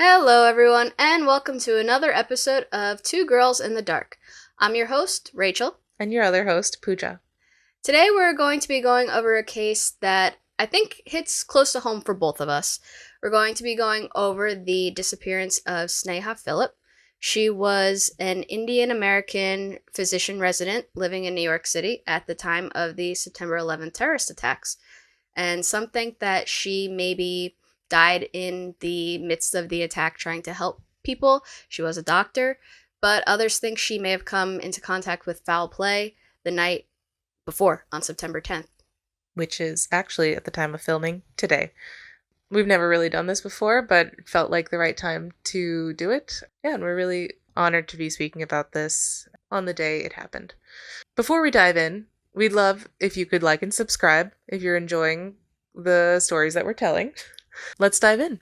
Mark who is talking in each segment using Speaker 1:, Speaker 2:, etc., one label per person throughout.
Speaker 1: Hello, everyone, and welcome to another episode of Two Girls in the Dark. I'm your host, Rachel.
Speaker 2: And your other host, Pooja.
Speaker 1: Today, we're going to be going over a case that I think hits close to home for both of us. We're going to be going over the disappearance of Sneha Philip. She was an Indian American physician resident living in New York City at the time of the September 11th terrorist attacks. And some think that she maybe died in the midst of the attack trying to help people. She was a doctor, but others think she may have come into contact with foul play the night before, on September 10th.
Speaker 2: Which is actually at the time of filming today. We've never really done this before, but it felt like the right time to do it. Yeah, and we're really honored to be speaking about this on the day it happened. Before we dive in, we'd love if you could like and subscribe if you're enjoying the stories that we're telling. Let's dive in.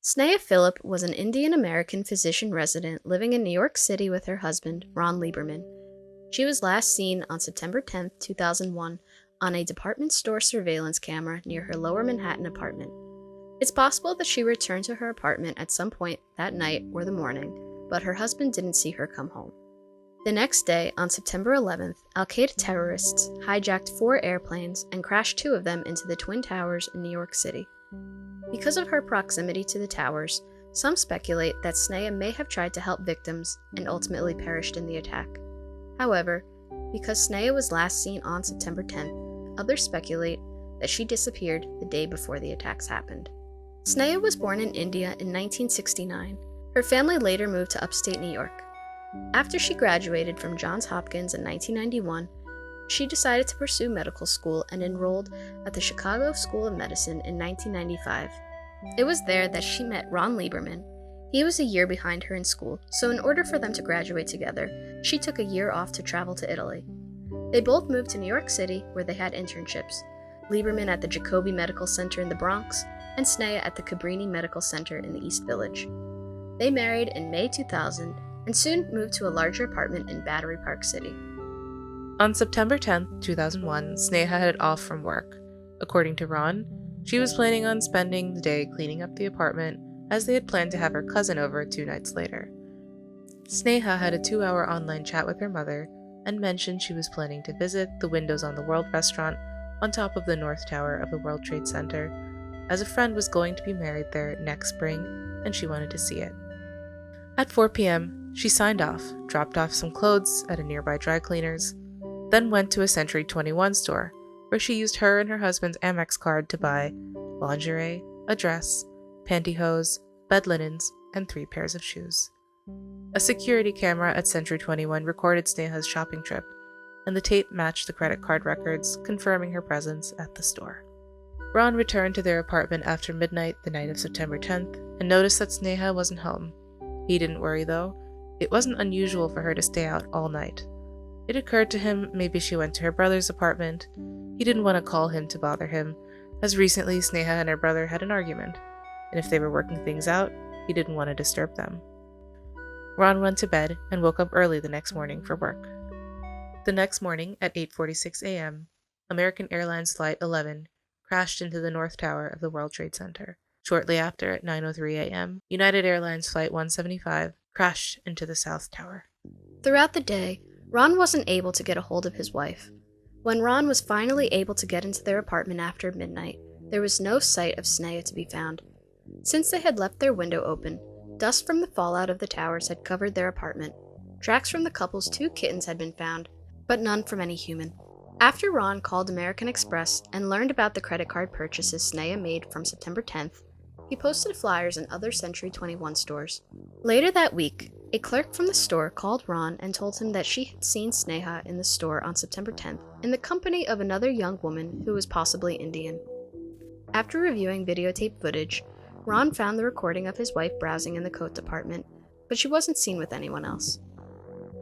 Speaker 1: Sneha Philip was an Indian American physician resident living in New York City with her husband, Ron Lieberman. She was last seen on September 10, 2001, on a department store surveillance camera near her Lower Manhattan apartment. It's possible that she returned to her apartment at some point that night or the morning, but her husband didn't see her come home. The next day, on September 11th, Al-Qaeda terrorists hijacked 4 airplanes and crashed 2 of them into the Twin Towers in New York City. Because of her proximity to the towers, some speculate that Sneha may have tried to help victims and ultimately perished in the attack. However, because Sneha was last seen on September 10th, others speculate that she disappeared the day before the attacks happened. Sneha was born in India in 1969. Her family later moved to upstate New York. After she graduated from Johns Hopkins in 1991, she decided to pursue medical school and enrolled at the Chicago School of Medicine in 1995. It was there that she met Ron Lieberman. He was a year behind her in school, so in order for them to graduate together, she took a year off to travel to Italy. They both moved to New York City, where they had internships, Lieberman at the Jacobi Medical Center in the Bronx, and Sneha at the Cabrini Medical Center in the East Village. They married in May 2000 and soon moved to a larger apartment in Battery Park City.
Speaker 2: On September 10th, 2001, Sneha headed off from work. According to Ron, she was planning on spending the day cleaning up the apartment, as they had planned to have her cousin over 2 nights later. Sneha had a 2-hour online chat with her mother and mentioned she was planning to visit the Windows on the World restaurant on top of the North Tower of the World Trade Center, as a friend was going to be married there next spring and she wanted to see it. At 4 p.m., she signed off, dropped off some clothes at a nearby dry cleaner's, then went to a Century 21 store, where she used her and her husband's Amex card to buy lingerie, a dress, pantyhose, bed linens, and 3 pairs of shoes. A security camera at Century 21 recorded Sneha's shopping trip, and the tape matched the credit card records, confirming her presence at the store. Ron returned to their apartment after midnight the night of September 10th and noticed that Sneha wasn't home. He didn't worry, though. It wasn't unusual for her to stay out all night. It occurred to him maybe she went to her brother's apartment. He didn't want to call him to bother him, as recently Sneha and her brother had an argument, and if they were working things out, he didn't want to disturb them. Ron went to bed and woke up early the next morning for work. The next morning at 8:46 a.m., American Airlines Flight 11 crashed into the North Tower of the World Trade Center. Shortly after, at 9:03 a.m., United Airlines Flight 175 crashed into the South Tower.
Speaker 1: Throughout the day, Ron wasn't able to get a hold of his wife. When Ron was finally able to get into their apartment after midnight, there was no sight of Sneha to be found. Since they had left their window open, dust from the fallout of the towers had covered their apartment. Tracks from the couple's 2 kittens had been found, but none from any human. After Ron called American Express and learned about the credit card purchases Sneha made from September 10th, he posted flyers in other Century 21 stores. Later that week, a clerk from the store called Ron and told him that she had seen Sneha in the store on September 10th in the company of another young woman who was possibly Indian. After reviewing videotape footage, Ron found the recording of his wife browsing in the coat department, but she wasn't seen with anyone else.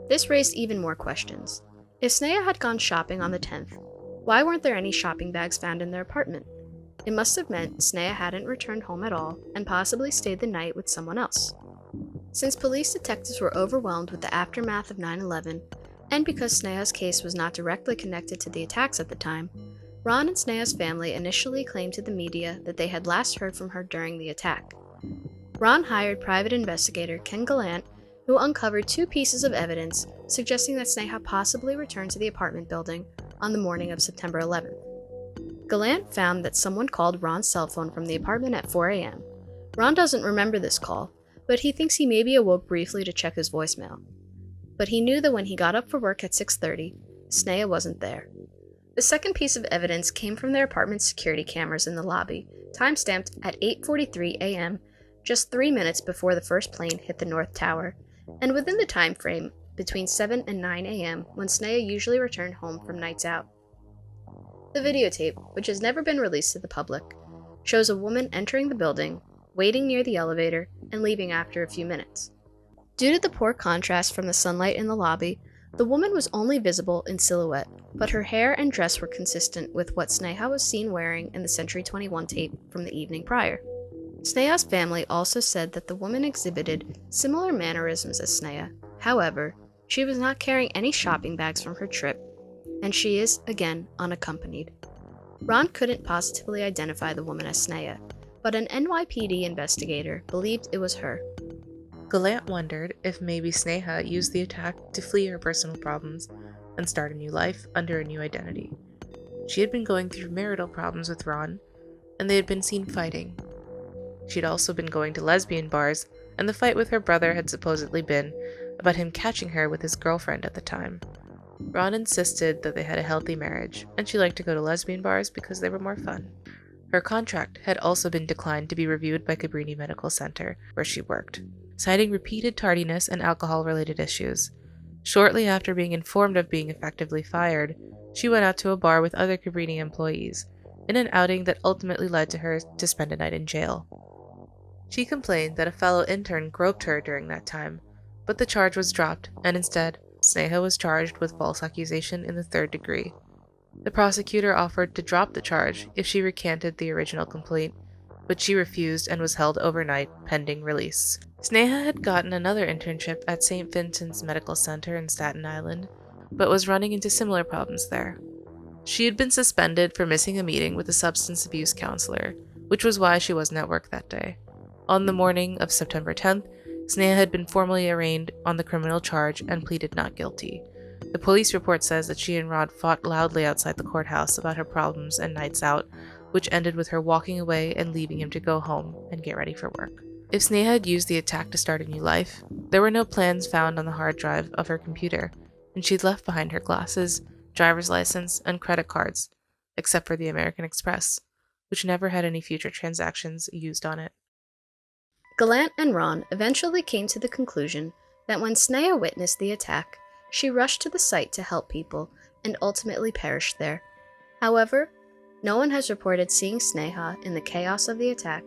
Speaker 1: This raised even more questions. If Sneha had gone shopping on the 10th, why weren't there any shopping bags found in their apartment? It must have meant Sneha hadn't returned home at all and possibly stayed the night with someone else. Since police detectives were overwhelmed with the aftermath of 9/11, and because Sneha's case was not directly connected to the attacks at the time, Ron and Sneha's family initially claimed to the media that they had last heard from her during the attack. Ron hired private investigator Ken Gallant, who uncovered 2 pieces of evidence suggesting that Sneha possibly returned to the apartment building on the morning of September 11th. Gallant found that someone called Ron's cell phone from the apartment at 4 a.m. Ron doesn't remember this call, but he thinks he maybe awoke briefly to check his voicemail. But he knew that when he got up for work at 6:30, Sneha wasn't there. The second piece of evidence came from their apartment's security cameras in the lobby, time-stamped at 8:43 a.m., just 3 minutes before the first plane hit the North Tower, and within the time frame between 7 and 9 a.m. when Sneha usually returned home from nights out. The videotape, which has never been released to the public, shows a woman entering the building, waiting near the elevator, and leaving after a few minutes. Due to the poor contrast from the sunlight in the lobby, the woman was only visible in silhouette, but her hair and dress were consistent with what Sneha was seen wearing in the Century 21 tape from the evening prior. Sneha's family also said that the woman exhibited similar mannerisms as Sneha. However, she was not carrying any shopping bags from her trip, and she is, again, unaccompanied. Ron couldn't positively identify the woman as Sneha, but an NYPD investigator believed it was her.
Speaker 2: Gallant wondered if maybe Sneha used the attack to flee her personal problems and start a new life under a new identity. She had been going through marital problems with Ron, and they had been seen fighting. She'd also been going to lesbian bars, and the fight with her brother had supposedly been about him catching her with his girlfriend at the time. Ron insisted that they had a healthy marriage, and she liked to go to lesbian bars because they were more fun. Her contract had also been declined to be reviewed by Cabrini Medical Center, where she worked, citing repeated tardiness and alcohol-related issues. Shortly after being informed of being effectively fired, she went out to a bar with other Cabrini employees, in an outing that ultimately led to her to spend a night in jail. She complained that a fellow intern groped her during that time, but the charge was dropped, and instead, Sneha was charged with false accusation in the 3rd degree. The prosecutor offered to drop the charge if she recanted the original complaint, but she refused and was held overnight pending release. Sneha had gotten another internship at St. Vincent's Medical Center in Staten Island, but was running into similar problems there. She had been suspended for missing a meeting with a substance abuse counselor, which was why she wasn't at work that day. On the morning of September 10th, Sneha had been formally arraigned on the criminal charge and pleaded not guilty. The police report says that she and Rod fought loudly outside the courthouse about her problems and nights out, which ended with her walking away and leaving him to go home and get ready for work. If Sneha had used the attack to start a new life, there were no plans found on the hard drive of her computer, and she'd left behind her glasses, driver's license, and credit cards, except for the American Express, which never had any future transactions used on it.
Speaker 1: Gallant and Ron eventually came to the conclusion that when Sneha witnessed the attack, she rushed to the site to help people and ultimately perished there. However, no one has reported seeing Sneha in the chaos of the attack,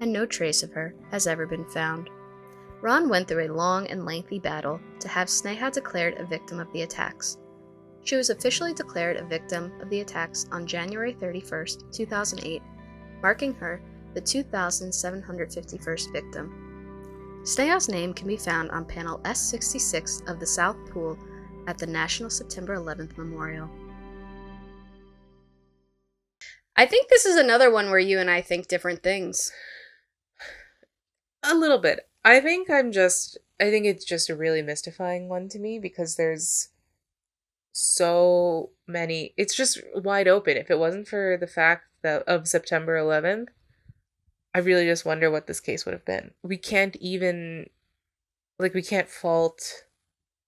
Speaker 1: and no trace of her has ever been found. Ron went through a long and lengthy battle to have Sneha declared a victim of the attacks. She was officially declared a victim of the attacks on January 31st, 2008, marking her the 2,751st victim. Sneha's name can be found on panel S66 of the South Pool at the National September 11th Memorial. I think this is another one where you and I think different things.
Speaker 2: A little bit. I think it's just a really mystifying one to me because there's so many. It's just wide open. If it wasn't for the fact that of September 11th, I really just wonder what this case would have been. We can't fault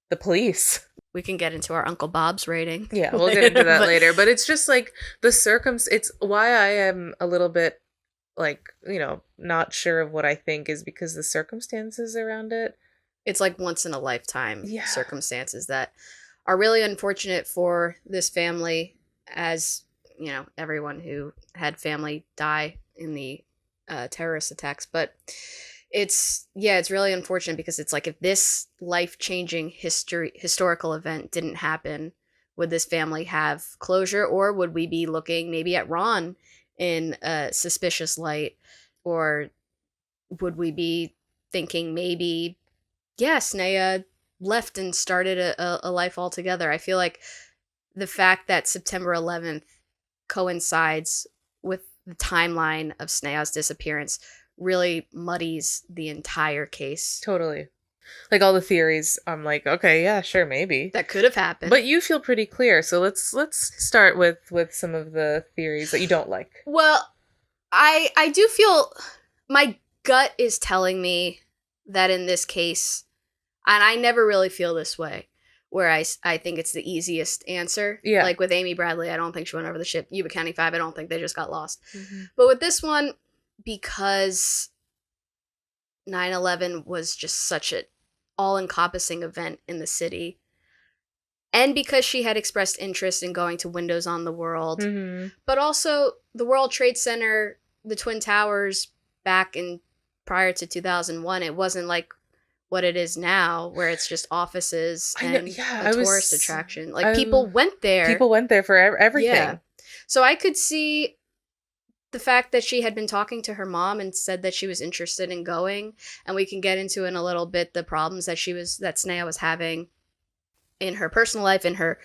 Speaker 2: the police.
Speaker 1: We can get into our Uncle Bob's rating.
Speaker 2: Yeah, we'll get into that later. But it's just like it's why I am a little bit not sure of what I think is because the circumstances around it.
Speaker 1: It's like once in a lifetime circumstances that are really unfortunate for this family, as everyone who had family die in the terrorist attacks. But it's really unfortunate because it's like if this life-changing historical event didn't happen, Would this family have closure, or would we be looking maybe at Ron in a suspicious light? Or would we be thinking maybe, yes, Naya left and started a life altogether? I feel like the fact that September 11th coincides with the timeline of Sneha's disappearance really muddies the entire case.
Speaker 2: Totally. Like all the theories, I'm like, okay, yeah, sure, maybe.
Speaker 1: That could have happened.
Speaker 2: But you feel pretty clear, so let's start with some of the theories that you don't like.
Speaker 1: Well, I do feel my gut is telling me that in this case, and I never really feel this way, where I think it's the easiest answer.
Speaker 2: Yeah.
Speaker 1: Like with Amy Bradley, I don't think she went over the ship. Yuba County 5, I don't think they just got lost.
Speaker 2: Mm-hmm.
Speaker 1: But with this one, because 9/11 was just such an all-encompassing event in the city, and because she had expressed interest in going to Windows on the World,
Speaker 2: Mm-hmm.
Speaker 1: but also the World Trade Center, the Twin Towers back in prior to 2001, it wasn't like what it is now, where it's just offices and a tourist attraction. Like, people went there.
Speaker 2: People went there for everything.
Speaker 1: Yeah. So I could see the fact that she had been talking to her mom and said that she was interested in going, and we can get into in a little bit the problems that Sneha was having in her personal life, in her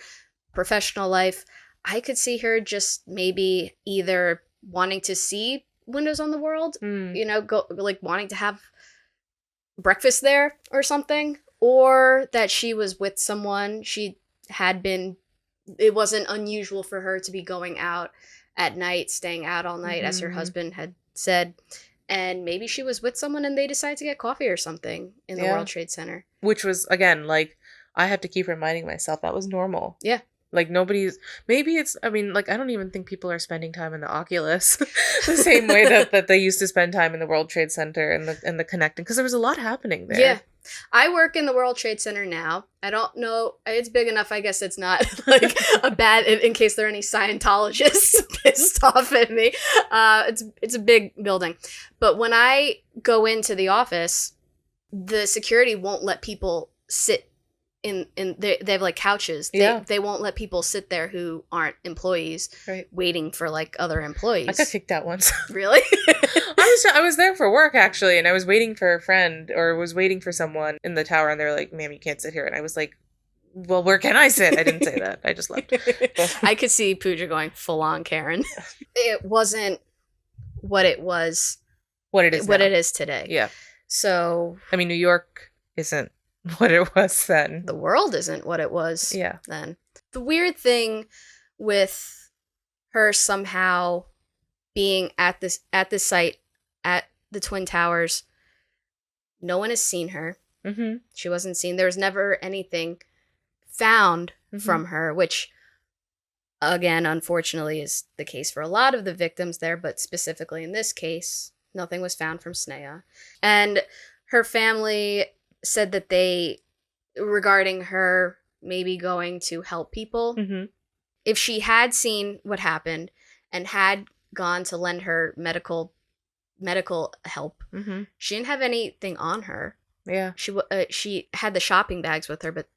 Speaker 1: professional life. I could see her just maybe either wanting to see Windows on the World, go like wanting to have breakfast there or something, or that she was with someone. It wasn't unusual for her to be going out at night, staying out all night, as her husband had said, and maybe she was with someone and they decided to get coffee or something in the World Trade Center,
Speaker 2: which was, again, like, I have to keep reminding myself that was normal.
Speaker 1: Yeah.
Speaker 2: Like, maybe it's, I mean, like, I don't even think people are spending time in the Oculus the same way that they used to spend time in the World Trade Center and the connecting, because there was a lot happening there.
Speaker 1: Yeah. I work in the World Trade Center now. I don't know. It's big enough. I guess it's not like a bad, in case there are any Scientologists pissed off at me. It's a big building. But when I go into the office, the security won't let people sit they have like couches. They won't let people sit there who aren't employees,
Speaker 2: right,
Speaker 1: waiting for like other employees.
Speaker 2: I got kicked out once.
Speaker 1: Really?
Speaker 2: I was there for work, actually, and I was waiting for a friend, or was waiting for someone in the tower, and they were like, "Ma'am, you can't sit here." And I was like, "Well, where can I sit?" I didn't say that. I just left.
Speaker 1: I could see Pooja going full on Karen. It wasn't what it was.
Speaker 2: What it is.
Speaker 1: What it is today.
Speaker 2: Yeah.
Speaker 1: So,
Speaker 2: I mean, New York isn't what it was then.
Speaker 1: The world isn't what it was then. The weird thing with her somehow being at the site at the Twin Towers, no one has seen her.
Speaker 2: Mm-hmm.
Speaker 1: She wasn't seen. There was never anything found from her, which, again, unfortunately is the case for a lot of the victims there, but specifically in this case, nothing was found from Sneha. And her family said that regarding her maybe going to help people, if she had seen what happened and had gone to lend her medical help, she didn't have anything on her.
Speaker 2: Yeah.
Speaker 1: She had the shopping bags with her, but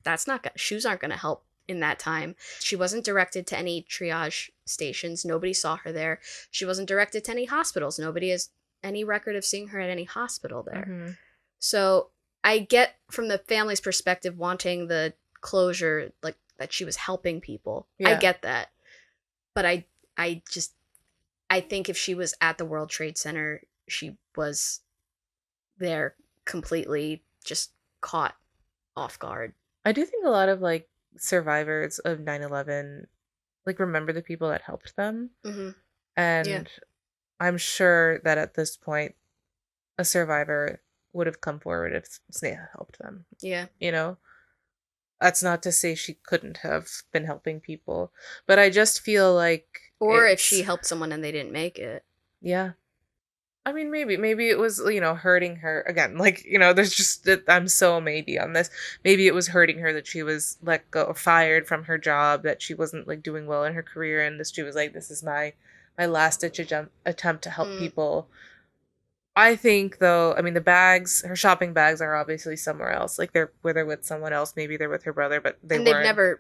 Speaker 1: shoes aren't going to help in that time. She wasn't directed to any triage stations. Nobody saw her there. She wasn't directed to any hospitals. Nobody has any record of seeing her at any hospital there. So I get from the family's perspective wanting the closure, like that she was helping people. Yeah. I get that. But I think if she was at the World Trade Center, she was there completely just caught off guard.
Speaker 2: I do think a lot of like survivors of 9/11 like remember the people that helped them. And I'm sure that at this point a survivor would have come forward if Sneha helped them.
Speaker 1: Yeah.
Speaker 2: You know? That's not to say she couldn't have been helping people, but I just feel like...
Speaker 1: Or if she helped someone and they didn't make it.
Speaker 2: Yeah. I mean, maybe it was, hurting her. Again, there's just... I'm so maybe on this. Maybe it was hurting her that she was let go, fired from her job, that she wasn't, doing well in her career, and she was like, this is my last-ditch attempt to help people. I think, though, the bags, her shopping bags are obviously somewhere else. They're with someone else. Maybe they're with her brother, but they've
Speaker 1: never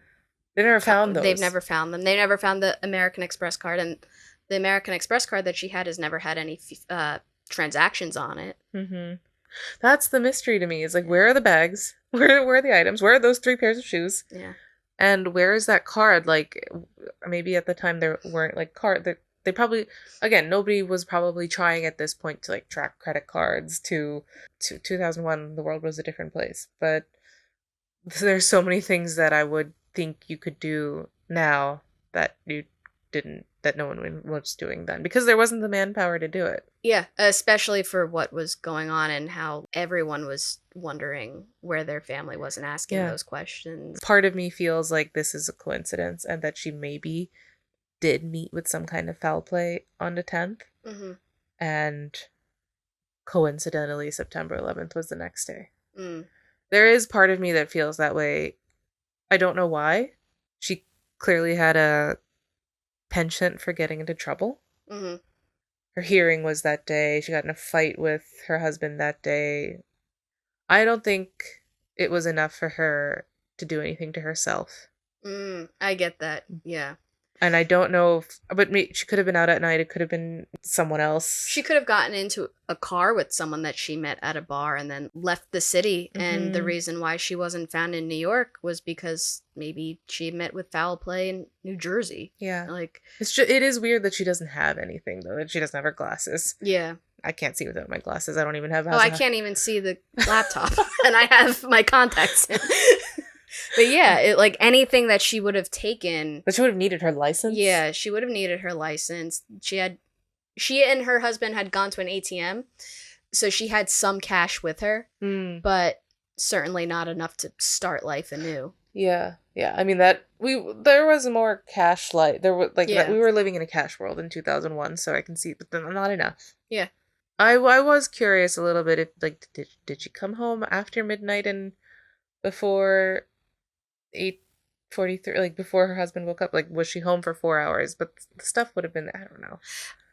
Speaker 2: They never found those.
Speaker 1: They've never found them. They never found the American Express card, and the American Express card that she had has never had any transactions on it.
Speaker 2: Mm-hmm. That's the mystery to me. Is like, where are the bags? Where are the items? Where are those 3 pairs of shoes?
Speaker 1: Yeah.
Speaker 2: And where is that card? Like, maybe at the time there weren't like they probably, again, nobody was probably trying at this point to like track credit cards to 2001. The world was a different place. But there's so many things that I would think you could do now that you didn't, that no one was doing then, because there wasn't the manpower to do it.
Speaker 1: Yeah, especially for what was going on and how everyone was wondering where their family was and asking those questions.
Speaker 2: Part of me feels like this is a coincidence and that she maybe did meet with some kind of foul play on the 10th.
Speaker 1: Mm-hmm.
Speaker 2: And coincidentally, September 11th was the next day.
Speaker 1: Mm.
Speaker 2: There is part of me that feels that way. I don't know why. She clearly had a penchant for getting into trouble.
Speaker 1: Mm-hmm.
Speaker 2: Her hearing was that day. She got in a fight with her husband that day. I don't think it was enough for her to do anything to herself.
Speaker 1: I get that. Yeah.
Speaker 2: And I don't know but she could have been out at night. It could have been someone else.
Speaker 1: She could have gotten into a car with someone that she met at a bar and then left the city. Mm-hmm. And the reason why she wasn't found in New York was because maybe she met with foul play in New Jersey.
Speaker 2: Yeah.
Speaker 1: Like,
Speaker 2: it is weird that she doesn't have anything, though. That she doesn't have her glasses.
Speaker 1: Yeah.
Speaker 2: I can't see without my glasses. I don't even have...
Speaker 1: I can't even see the laptop. And I have my contacts in. But yeah, like anything that she would have taken.
Speaker 2: But she would have needed her license?
Speaker 1: Yeah, she would have needed her license. She and her husband had gone to an ATM, so she had some cash with her, but certainly not enough to start life anew.
Speaker 2: Yeah. I mean, there was more cash there was that we were living in a cash world in 2001, so I can see, but then not enough.
Speaker 1: Yeah.
Speaker 2: I was curious a little bit if did she come home after midnight and before 8:43, like before her husband woke up? Like, was she home for 4 hours? But the stuff would have been, I don't know.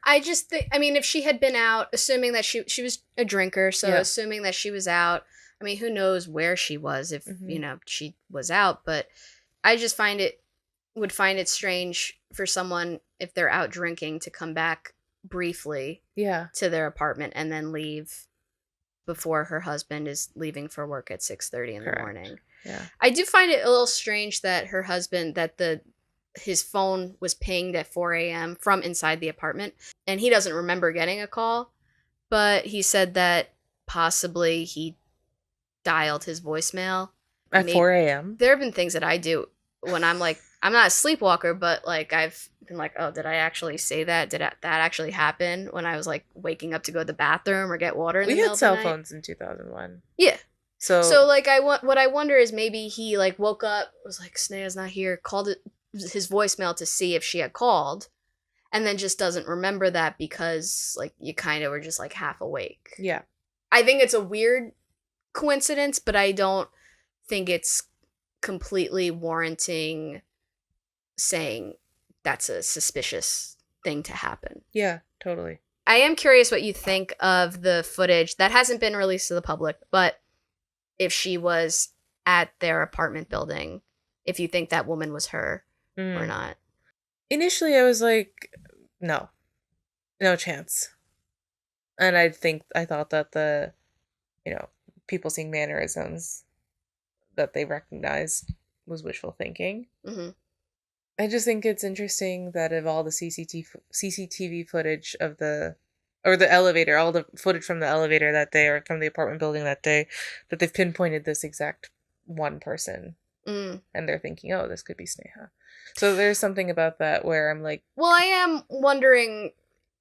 Speaker 1: I just think, I mean, if she had been out, assuming that she was a drinker, so assuming that she was out, I mean, who knows where she was if, she was out, but I just would find it strange for someone, if they're out drinking, to come back briefly to their apartment and then leave before her husband is leaving for work at 6:30 in the morning.
Speaker 2: Yeah.
Speaker 1: I do find it a little strange that her husband, his phone was pinged at 4 a.m. from inside the apartment, and he doesn't remember getting a call, but he said that possibly he dialed his voicemail.
Speaker 2: At 4 a.m.?
Speaker 1: There have been things that I do when I'm like, I'm not a sleepwalker, but like I've been like, oh, did I actually say that? Did that actually happen when I was like waking up to go to the bathroom or get water in the middle of the night?
Speaker 2: We had cell phones in 2001.
Speaker 1: Yeah.
Speaker 2: So
Speaker 1: like what I wonder is maybe he like woke up, was like, Sneha's not here, called his voicemail to see if she had called, and then just doesn't remember that because like you kind of were just like half awake.
Speaker 2: Yeah.
Speaker 1: I think it's a weird coincidence, but I don't think it's completely warranting saying that's a suspicious thing to happen.
Speaker 2: Yeah, totally.
Speaker 1: I am curious what you think of the footage that hasn't been released to the public, but if she was at their apartment building, if you think that woman was her or not.
Speaker 2: Initially, I was like, no chance. And I thought that the, people seeing mannerisms that they recognized was wishful thinking. Mm-hmm. I just think it's interesting that of all the CCTV footage of the elevator, all the footage from the elevator that day, or from the apartment building that day, that they've pinpointed this exact one person. And they're thinking, oh, this could be Sneha. So there's something about that where I'm like...
Speaker 1: Well, I am wondering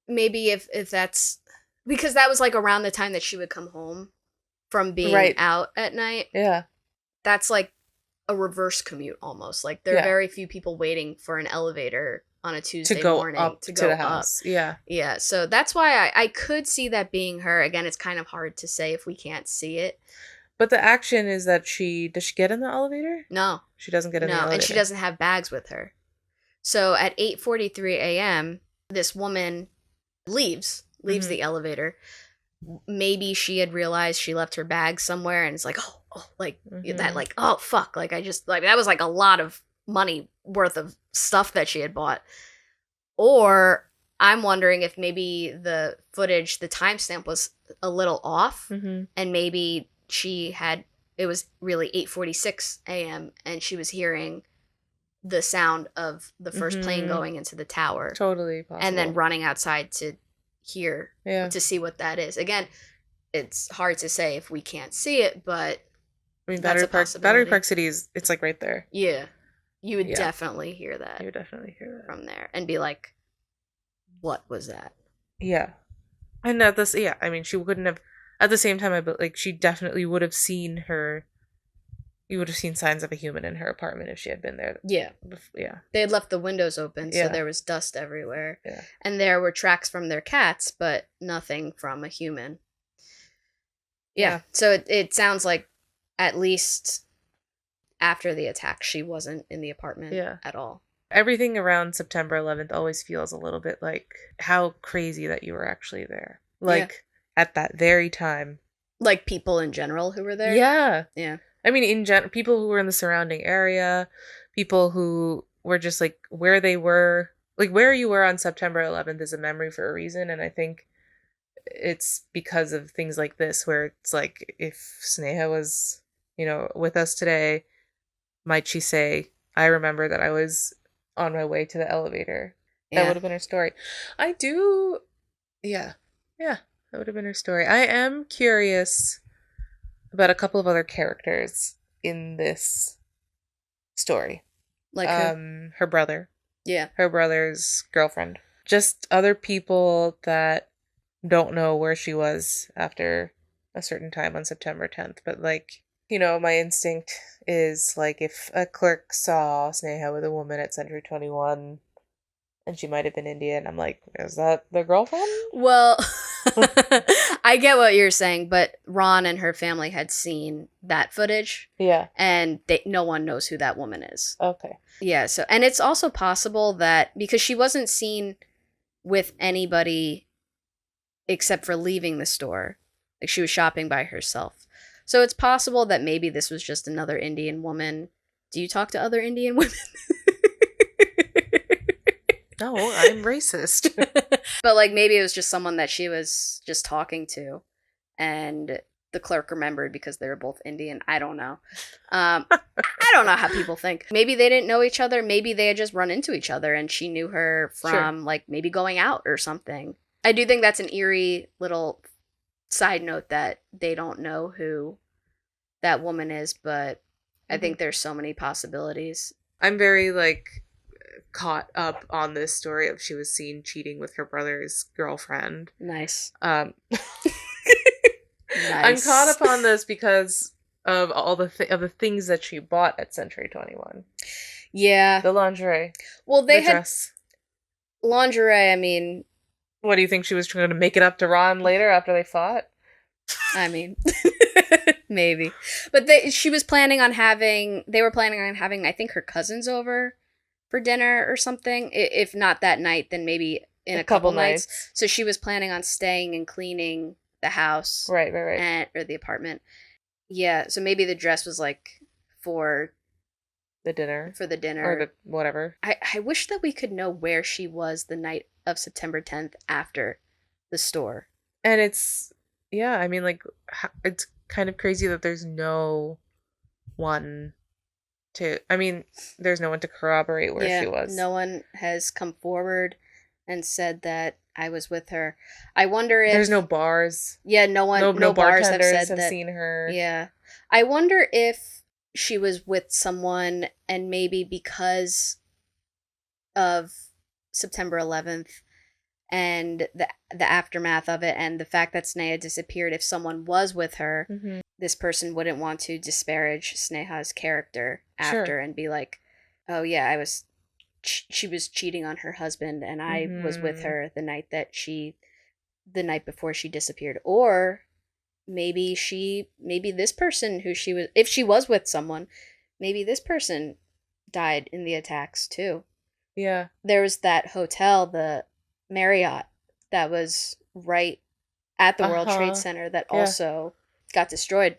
Speaker 1: maybe if that's... Because that was like around the time that she would come home from being out at night.
Speaker 2: Yeah.
Speaker 1: That's like a reverse commute almost. Like there are very few people waiting for an elevator on a Tuesday morning to go
Speaker 2: the house.
Speaker 1: Up.
Speaker 2: Yeah.
Speaker 1: Yeah. So that's why I could see that being her. Again, it's kind of hard to say if we can't see it.
Speaker 2: But the action is that does she get in the elevator?
Speaker 1: No.
Speaker 2: She doesn't get in the elevator.
Speaker 1: No, and she doesn't have bags with her. So at 8:43 a.m., this woman leaves the elevator. Maybe she had realized she left her bag somewhere and it's like, that, like, oh, fuck. Like, I just, like, that was like a lot of money worth of stuff that she had bought. Or I'm wondering if maybe the footage, the timestamp was a little off,
Speaker 2: Mm-hmm.
Speaker 1: and maybe it was really 8:46 a.m. and she was hearing the sound of the first plane going into the tower.
Speaker 2: Totally possible.
Speaker 1: And then running outside to to see what that is. Again, it's hard to say if we can't see it, but
Speaker 2: I mean,
Speaker 1: that's
Speaker 2: Battery Park City it's like right there.
Speaker 1: Yeah. You would definitely hear that.
Speaker 2: You would definitely hear that
Speaker 1: from there and be like, what was that?
Speaker 2: Yeah. And I mean, she wouldn't have, at the same time, she definitely would have seen you would have seen signs of a human in her apartment if she had been there.
Speaker 1: Yeah.
Speaker 2: Yeah.
Speaker 1: They had left the windows open, so there was dust everywhere.
Speaker 2: Yeah.
Speaker 1: And there were tracks from their cats, but nothing from a human. Yeah. So it sounds like at least after the attack, she wasn't in the apartment at all.
Speaker 2: Everything around September 11th always feels a little bit like how crazy that you were actually there. Like, at that very time.
Speaker 1: Like, people in general who were there?
Speaker 2: Yeah.
Speaker 1: Yeah.
Speaker 2: I mean, people who were in the surrounding area, people who were just, like, where they were. Like, where you were on September 11th is a memory for a reason, and I think it's because of things like this, where it's like, if Sneha was, with us today, might she say, I remember that I was on my way to the elevator. That would have been her story. Yeah, that would have been her story. I am curious about a couple of other characters in this story.
Speaker 1: Like who?
Speaker 2: Her brother.
Speaker 1: Yeah.
Speaker 2: Her brother's girlfriend. Just other people that don't know where she was after a certain time on September 10th. But, like, my instinct is, like, if a clerk saw Sneha with a woman at Century 21 and she might have been Indian, I'm like, is that the girlfriend?
Speaker 1: Well, I get what you're saying, but Ron and her family had seen that footage.
Speaker 2: Yeah.
Speaker 1: And no one knows who that woman is.
Speaker 2: Okay.
Speaker 1: Yeah, so, and it's also possible that, because she wasn't seen with anybody except for leaving the store, like she was shopping by herself. So it's possible that maybe this was just another Indian woman. Do you talk to other Indian women?
Speaker 2: No, I'm racist.
Speaker 1: But, like, maybe it was just someone that she was just talking to, and the clerk remembered because they were both Indian. I don't know. I don't know how people think. Maybe they didn't know each other. Maybe they had just run into each other, and she knew her from, like, maybe going out or something. I do think that's an eerie little side note that they don't know who that woman is, but I think there's so many possibilities.
Speaker 2: I'm very, like, caught up on this story of she was seen cheating with her brother's girlfriend.
Speaker 1: Nice.
Speaker 2: Nice.
Speaker 1: I'm
Speaker 2: caught up on this because of all the things that she bought at Century 21.
Speaker 1: Yeah.
Speaker 2: The lingerie.
Speaker 1: Well, they had
Speaker 2: dress.
Speaker 1: Lingerie, I mean...
Speaker 2: What, do you think she was trying to make it up to Ron later after they fought?
Speaker 1: I mean, maybe. But they were planning on having, I think, her cousins over for dinner or something. If not that night, then maybe in a couple nights. So she was planning on staying and cleaning the house.
Speaker 2: Right.
Speaker 1: Or the apartment. Yeah, so maybe the dress was, like, for
Speaker 2: the dinner.
Speaker 1: For the dinner.
Speaker 2: Or the whatever.
Speaker 1: I wish that we could know where she was the night of September 10th after the store.
Speaker 2: And it's, I mean, like, it's kind of crazy that there's no one there's no one to corroborate where she was.
Speaker 1: No one has come forward and said that I was with her. I wonder if...
Speaker 2: There's no bars.
Speaker 1: Yeah, no bars have said that.
Speaker 2: Seen her.
Speaker 1: Yeah. I wonder if she was with someone, and maybe because of September 11th and the aftermath of it and the fact that Sneha disappeared, if someone was with her, this person wouldn't want to disparage Sneha's character after and be like, oh yeah, she was cheating on her husband and I was with her the night before she disappeared. Or maybe this person who she was, if she was with someone, maybe this person died in the attacks too.
Speaker 2: Yeah.
Speaker 1: There was that hotel, the Marriott, that was right at the World Trade Center that also got destroyed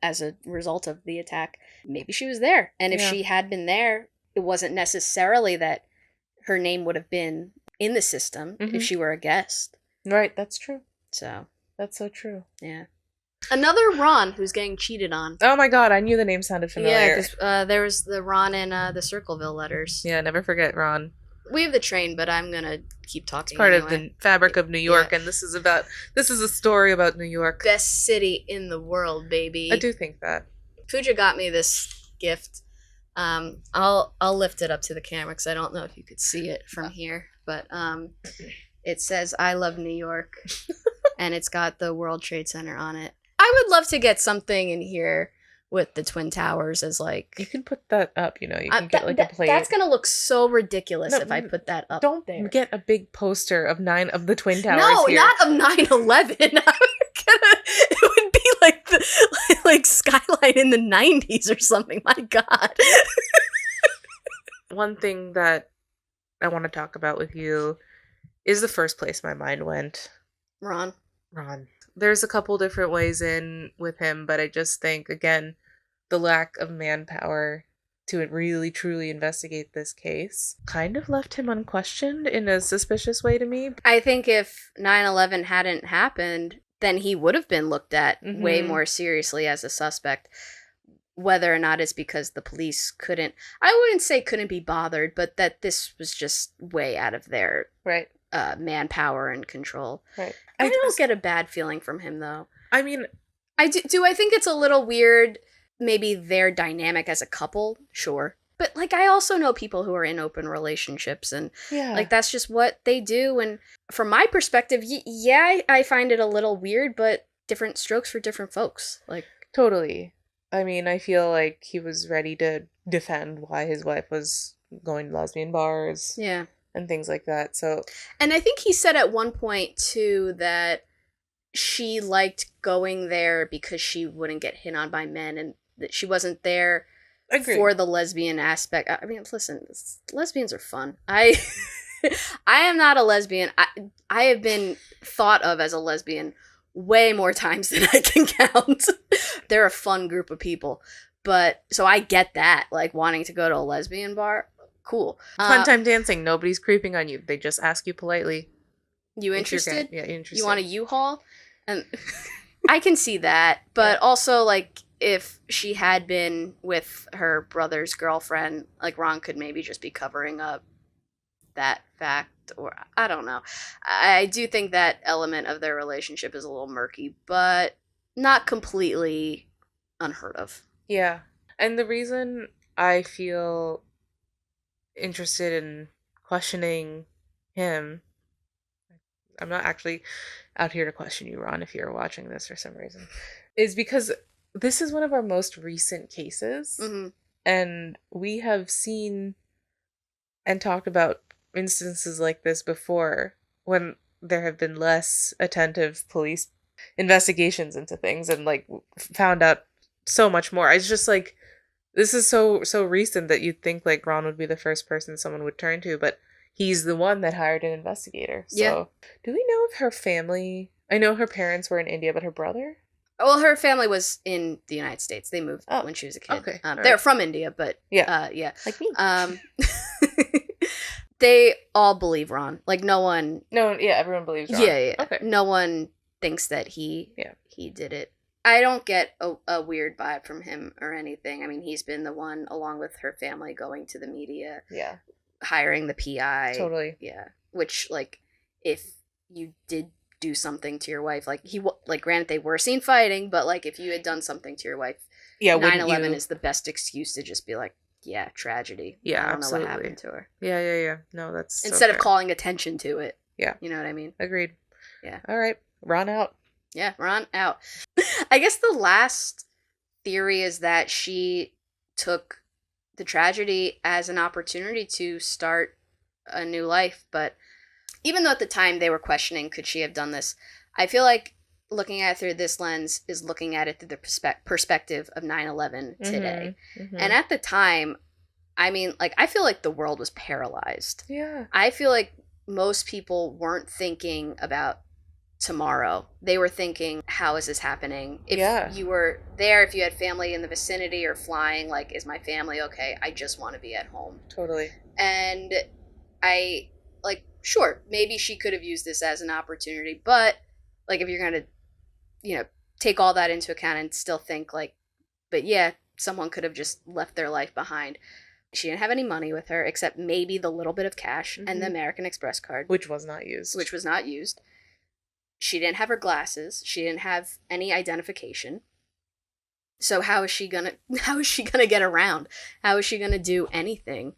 Speaker 1: as a result of the attack. Maybe she was there. And if she had been there, it wasn't necessarily that her name would have been in the system if she were a guest.
Speaker 2: Right, that's true.
Speaker 1: So.
Speaker 2: That's so true.
Speaker 1: Yeah. Another Ron who's getting cheated on.
Speaker 2: Oh my god, I knew the name sounded familiar.
Speaker 1: Yeah, because there was the Ron in the Circleville letters.
Speaker 2: Yeah, never forget Ron.
Speaker 1: We have the train, but I'm gonna keep talking.
Speaker 2: It's part of the fabric of New York, and this is a story about New York.
Speaker 1: Best city in the world, baby.
Speaker 2: I do think that.
Speaker 1: Pooja got me this gift. I'll lift it up to the camera because I don't know if you could see it from here, but it says "I love New York," and it's got the World Trade Center on it. I would love to get something in here with the Twin Towers as like...
Speaker 2: You can put that up, you can get like a plate.
Speaker 1: That's going to look so ridiculous if I put that up
Speaker 2: don't
Speaker 1: there.
Speaker 2: Get a big poster of the Twin Towers
Speaker 1: No,
Speaker 2: here.
Speaker 1: not of 9/11. It would be like the skyline in the 90s or something. My God.
Speaker 2: One thing that I want to talk about with you is the first place my mind went.
Speaker 1: Ron.
Speaker 2: There's a couple different ways in with him, but I just think, again, the lack of manpower to really, truly investigate this case kind of left him unquestioned in a suspicious way to me.
Speaker 1: I think if 9/11 hadn't happened, then he would have been looked at way more seriously as a suspect. Whether or not it's because the police couldn't be bothered, but that this was just way out of their manpower and control.
Speaker 2: Right.
Speaker 1: I don't get a bad feeling from him, though.
Speaker 2: I mean...
Speaker 1: I think it's a little weird, maybe their dynamic as a couple, sure. But, I also know people who are in open relationships, and, that's just what they do. And from my perspective, I find it a little weird, but different strokes for different folks.
Speaker 2: Totally. I mean, I feel like he was ready to defend why his wife was going to lesbian bars.
Speaker 1: Yeah.
Speaker 2: And things like that, so...
Speaker 1: And I think he said at one point, too, that she liked going there because she wouldn't get hit on by men, and that she wasn't there for the lesbian aspect. I mean, listen, lesbians are fun. I am not a lesbian. I have been thought of as a lesbian way more times than I can count. They're a fun group of people. But, so I get that, wanting to go to a lesbian bar. Cool.
Speaker 2: Fun time dancing. Nobody's creeping on you. They just ask you politely.
Speaker 1: You interested?
Speaker 2: Yeah, interested.
Speaker 1: You want a U-Haul? And I can see that. But also, if she had been with her brother's girlfriend, Ron could maybe just be covering up that fact. Or, I don't know. I do think that element of their relationship is a little murky, but not completely unheard of.
Speaker 2: Yeah. And the reason I feel interested in questioning him, I'm not actually out here to question you, Ron, if you're watching this for some reason, is because this is one of our most recent cases, and we have seen and talked about instances like this before when there have been less attentive police investigations into things and found out so much more. It's just this is so recent that you'd think Ron would be the first person someone would turn to, but he's the one that hired an investigator. So, do we know if her family... I know her parents were in India, but her brother?
Speaker 1: Well, her family was in the United States. They moved when she was a kid.
Speaker 2: Okay.
Speaker 1: They're from India, but...
Speaker 2: Yeah.
Speaker 1: Like me. They all believe Ron. No one...
Speaker 2: No, yeah, everyone believes Ron.
Speaker 1: Yeah.
Speaker 2: Okay.
Speaker 1: No one thinks that he did it. I don't get a weird vibe from him or anything. I mean, he's been the one, along with her family, going to the media.
Speaker 2: Yeah.
Speaker 1: Hiring the PI.
Speaker 2: Totally.
Speaker 1: Yeah. Which, if you did do something to your wife, granted they were seen fighting, but, if you had done something to your wife, 9/11 is the best excuse to just be tragedy.
Speaker 2: Yeah,
Speaker 1: I don't
Speaker 2: absolutely.
Speaker 1: know what happened to her.
Speaker 2: Yeah. No, that's
Speaker 1: Instead of calling attention to it.
Speaker 2: Yeah.
Speaker 1: You know what I mean?
Speaker 2: Agreed.
Speaker 1: Yeah.
Speaker 2: All right. Ron out.
Speaker 1: Yeah, Ron out. I guess the last theory is that she took the tragedy as an opportunity to start a new life. But even though at the time they were questioning, could she have done this? I feel like looking at it through this lens is looking at it through the perspective of 9/11 today. And at the time, I mean, I feel like the world was paralyzed.
Speaker 2: Yeah.
Speaker 1: I feel like most people weren't thinking about tomorrow. They were thinking, how is this happening? If
Speaker 2: Yeah.
Speaker 1: you were there, if you had family in the vicinity or flying, like, is my family okay? I just want to be at home.
Speaker 2: Totally.
Speaker 1: And I, like, sure, maybe she could have used this as an opportunity, but, like, if you're going to, you know, take all that into account and still think, like, but yeah, someone could have just left their life behind. She didn't have any money with her except maybe the little bit of cash and the American Express card.
Speaker 2: Which was not used.
Speaker 1: She didn't have her glasses. She didn't have any identification. So how is she gonna get around? How is she gonna do anything?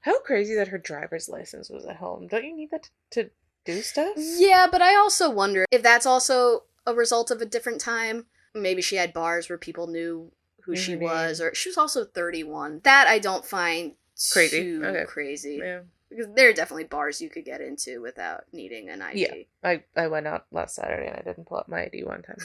Speaker 2: How crazy that her driver's license was at home. Don't you need that to do stuff?
Speaker 1: Yeah, but I also wonder if that's also a result of a different time. Maybe she had bars where people knew who she was, or she was also 31. That I don't find too crazy.
Speaker 2: Yeah.
Speaker 1: Because there are definitely bars you could get into without needing an ID.
Speaker 2: Yeah, I went out last Saturday and I didn't pull up my ID one time.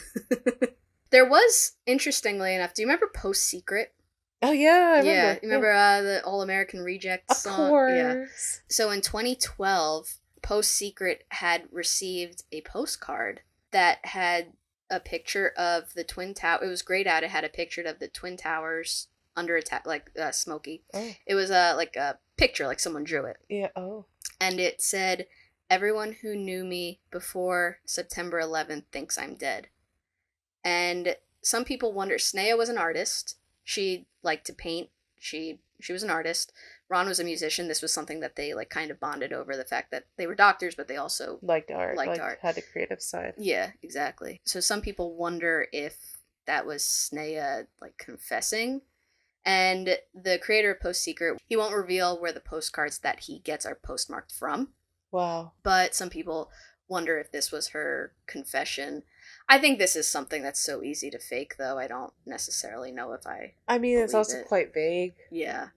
Speaker 1: There was, interestingly enough, do you remember Post Secret?
Speaker 2: Oh, yeah, I remember.
Speaker 1: Yeah, you remember the All-American Rejects song?
Speaker 2: Of course.
Speaker 1: Yeah. So in 2012, Post Secret had received a postcard that had a picture of the Twin Towers. It was grayed out. It had a picture of the Twin Towers under attack, like smoky. Oh. It was like a picture, like someone drew it.
Speaker 2: Yeah. Oh.
Speaker 1: And it said, "Everyone who knew me before September 11th thinks I'm dead." And some people wonder. Sneha was an artist. She liked to paint. She was an artist. Ron was a musician. This was something that they like kind of bonded over, the fact that they were doctors, but they also
Speaker 2: liked art. Had a creative side.
Speaker 1: Yeah, exactly. So some people wonder if that was Sneha like confessing. And the creator of Post Secret, he won't reveal where the postcards that he gets are postmarked from.
Speaker 2: Wow.
Speaker 1: But some people wonder if this was her confession. I think this is something that's so easy to fake, though. I don't necessarily know if I mean,
Speaker 2: it's also quite vague.
Speaker 1: Yeah.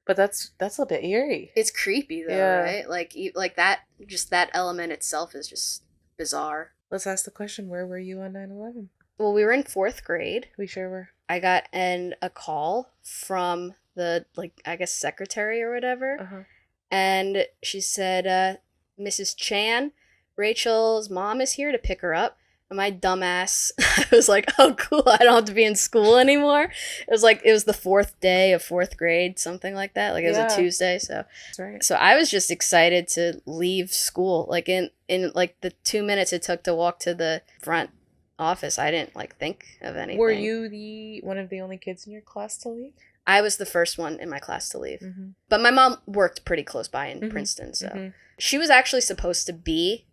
Speaker 2: But that's a bit eerie.
Speaker 1: It's creepy, though, right? Like that, just that element itself is just bizarre.
Speaker 2: Let's ask the question, where were you on 9/11?
Speaker 1: Well, we were in 4th grade.
Speaker 2: We sure were.
Speaker 1: I got a call from the, like, I guess secretary or whatever.
Speaker 2: Uh-huh.
Speaker 1: And she said, "Mrs. Chan, Rachel's mom is here to pick her up." And my dumbass, I was like, "Oh, cool, I don't have to be in school anymore." It was the 4th day of 4th grade, something like that. Like, it was a Tuesday, so.
Speaker 2: That's right.
Speaker 1: So I was just excited to leave school. Like, in like the 2 minutes it took to walk to the front office, I didn't like think of anything.
Speaker 2: Were you one of the only kids in your class to leave?
Speaker 1: I was the first one in my class to leave. Mm-hmm. But my mom worked pretty close by in Princeton, so she was actually supposed to be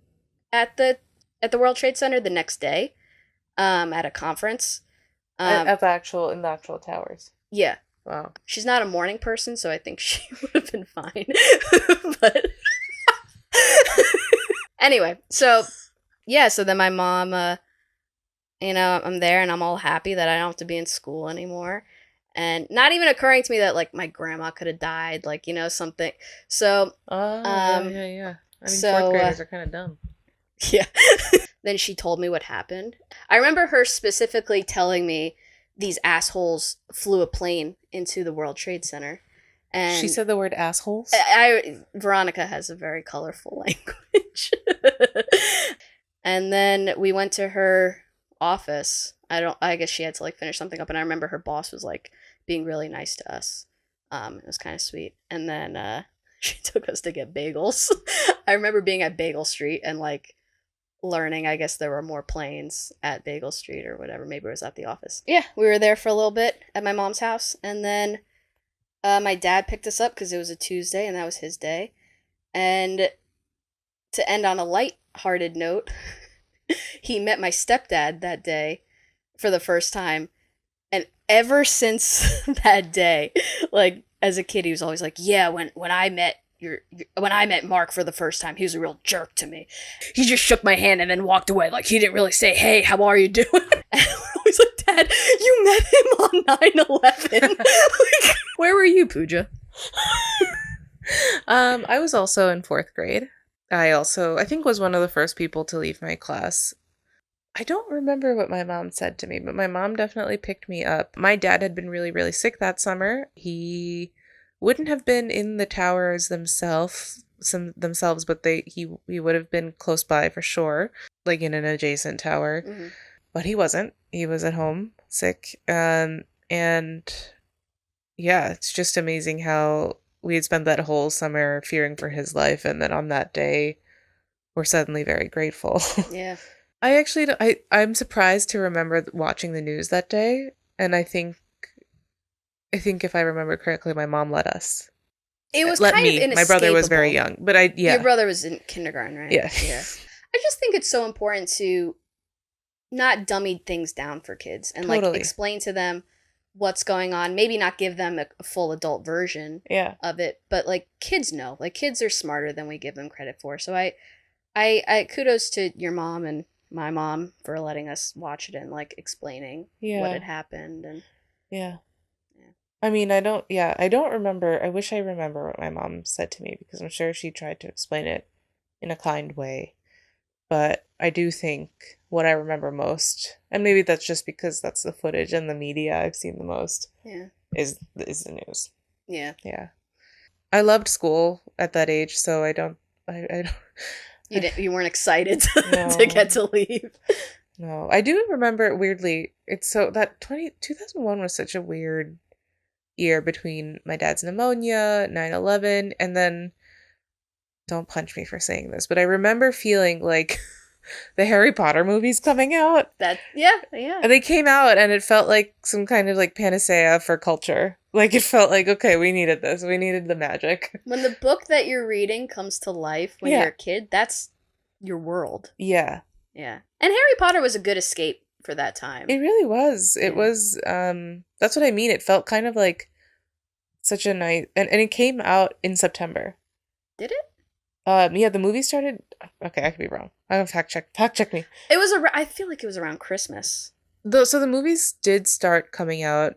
Speaker 1: at the World Trade Center the next day, at a conference.
Speaker 2: In the actual towers.
Speaker 1: Yeah.
Speaker 2: Wow. She's
Speaker 1: not a morning person, so I think she would have been fine. But anyway, so then my mom, I'm there and I'm all happy that I don't have to be in school anymore. And not even occurring to me that, like, my grandma could have died, like, something. So,
Speaker 2: yeah. I mean, 4th graders are kind of dumb.
Speaker 1: Yeah. Then she told me what happened. I remember her specifically telling me these assholes flew a plane into the World Trade Center. And
Speaker 2: she said the word assholes?
Speaker 1: Veronica has a very colorful language. And then we went to her office. I guess she had to, like, finish something up. And I remember her boss was, like, being really nice to us. It was kind of sweet. And then she took us to get bagels. I remember being at Bagel Street and, like, learning, I guess there were more planes at Bagel Street or whatever. Maybe it was at the office. Yeah, we were there for a little bit at my mom's house. And then my dad picked us up because it was a Tuesday and that was his day. And to end on a light-hearted note, he met my stepdad that day for the first time. And ever since that day, like, as a kid, he was always like, "Yeah, when I met Mark for the first time, he was a real jerk to me. He just shook my hand and then walked away. Like, he didn't really say, 'Hey, how are you doing?'" And I was like, "Dad, you met him on 9/11. Like, where were you, Pooja?"
Speaker 2: I was also in 4th grade. I think was one of the first people to leave my class. I don't remember what my mom said to me, but my mom definitely picked me up. My dad had been really, really sick that summer. He wouldn't have been in the towers themselves themselves, but he would have been close by for sure, like in an adjacent tower.
Speaker 1: Mm-hmm.
Speaker 2: But he wasn't. He was at home sick. And yeah, it's just amazing how we had spent that whole summer fearing for his life, and then on that day we're suddenly very grateful.
Speaker 1: Yeah.
Speaker 2: I'm surprised to remember watching the news that day, and I think if I remember correctly, my mom let us.
Speaker 1: It was
Speaker 2: Let
Speaker 1: kind
Speaker 2: me.
Speaker 1: of
Speaker 2: My brother was very
Speaker 1: inescapable.
Speaker 2: young, but
Speaker 1: Your brother was in kindergarten, right?
Speaker 2: Yeah.
Speaker 1: Yeah. I just think it's so important to not dummy things down for kids and like
Speaker 2: Totally.
Speaker 1: explain to them what's going on. Maybe not give them a full adult version
Speaker 2: Yeah.
Speaker 1: of it, but like kids know. Like kids are smarter than we give them credit for. So I kudos to your mom and my mom for letting us watch it and like explaining what had happened and
Speaker 2: Yeah.
Speaker 1: Yeah.
Speaker 2: I mean, I don't remember. I wish I remember what my mom said to me, because I'm sure she tried to explain it in a kind way. But I do think what I remember most, and maybe that's just because that's the footage and the media I've seen the most,
Speaker 1: Yeah.
Speaker 2: is the news.
Speaker 1: Yeah.
Speaker 2: Yeah. I loved school at that age, so I don't.
Speaker 1: You weren't excited
Speaker 2: No.
Speaker 1: to get to leave.
Speaker 2: No, I do remember weirdly. It's so that 2001 was such a weird year between my dad's pneumonia, 9/11, and then, don't punch me for saying this, but I remember feeling like the Harry Potter movies coming out.
Speaker 1: Yeah.
Speaker 2: And they came out and it felt like some kind of like panacea for culture. Like it felt like, okay, we needed this. We needed the magic.
Speaker 1: When the book that you're reading comes to life when
Speaker 2: Yeah.
Speaker 1: you're a kid, that's your world.
Speaker 2: Yeah.
Speaker 1: Yeah. And Harry Potter was a good escape for that time.
Speaker 2: It really was. It
Speaker 1: Yeah.
Speaker 2: was, that's what I mean. It felt kind of like such a nice, and it came out in September.
Speaker 1: Did it?
Speaker 2: Yeah, the movie started, okay, I could be wrong. I don't fact check me.
Speaker 1: It was I feel like it was around Christmas.
Speaker 2: So the movies did start coming out.